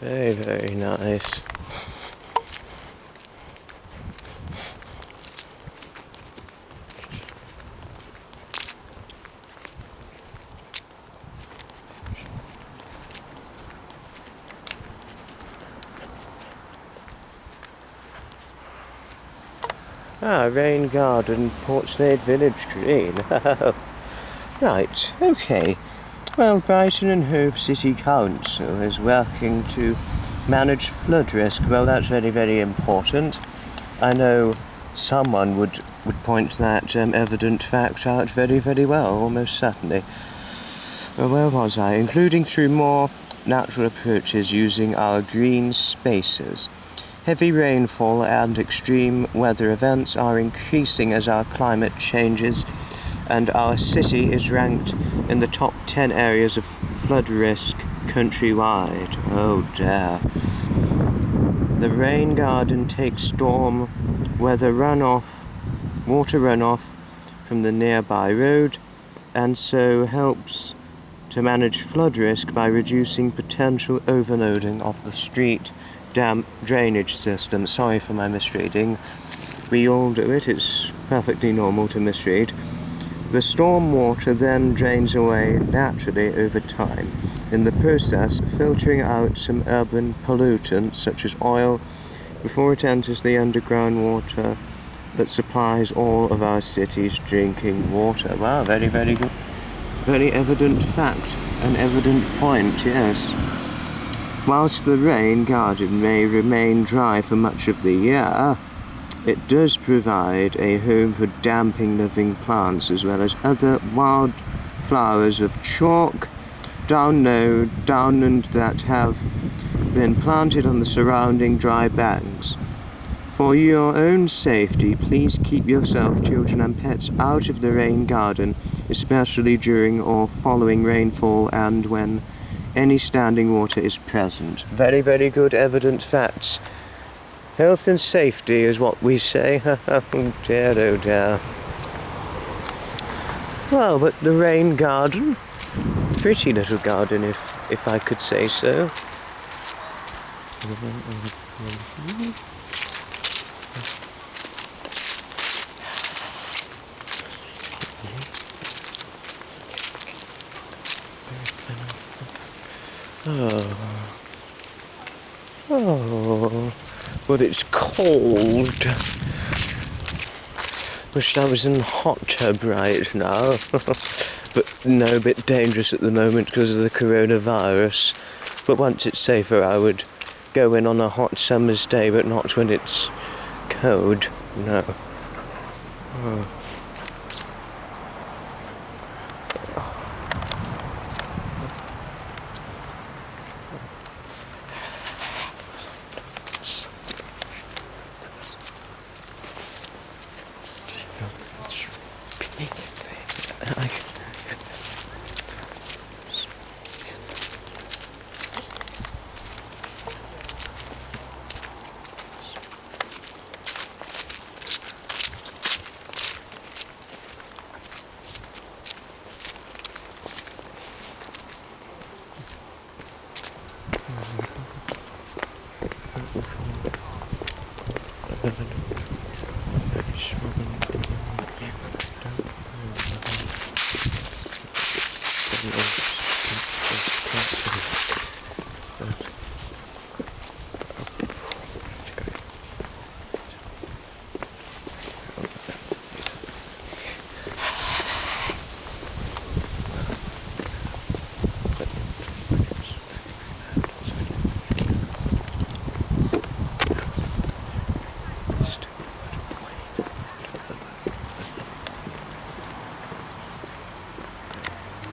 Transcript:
Very, very nice. Rain Garden, Portslade Village Green. Right, okay. Well, Brighton and Hove City Council is working to manage flood risk. Well, that's very, very important. I know someone would point that evident fact out very, very well, almost certainly. Well, where was I? Including through more natural approaches using our green spaces. Heavy rainfall and extreme weather events are increasing as our climate changes, and our city is ranked in the top 10 areas of flood risk countrywide. Oh dear. The rain garden takes storm weather water runoff from the nearby road, and so helps to manage flood risk by reducing potential overloading of the street damp drainage system. Sorry for my misreading. We all do it, it's perfectly normal to misread. The storm water then drains away naturally over time, in the process filtering out some urban pollutants such as oil before it enters the underground water that supplies all of our city's drinking water. Wow, very, very good. Very evident fact, an evident point, yes. Whilst the rain garden may remain dry for much of the year, it does provide a home for damping living plants as well as other wild flowers of chalk, downland that have been planted on the surrounding dry banks. For your own safety, please keep yourself, children and pets out of the rain garden, especially during or following rainfall and when any standing water is present. Very, very good evident facts. Health and safety is what we say. Oh dear, oh dear. Well, but the rain garden, pretty little garden if I could say so. Oh, but it's cold. Wish I was in a hot tub right now. But no, a bit dangerous at the moment because of the coronavirus. But once it's safer, I would go in on a hot summer's day, but not when it's cold. No. Oh.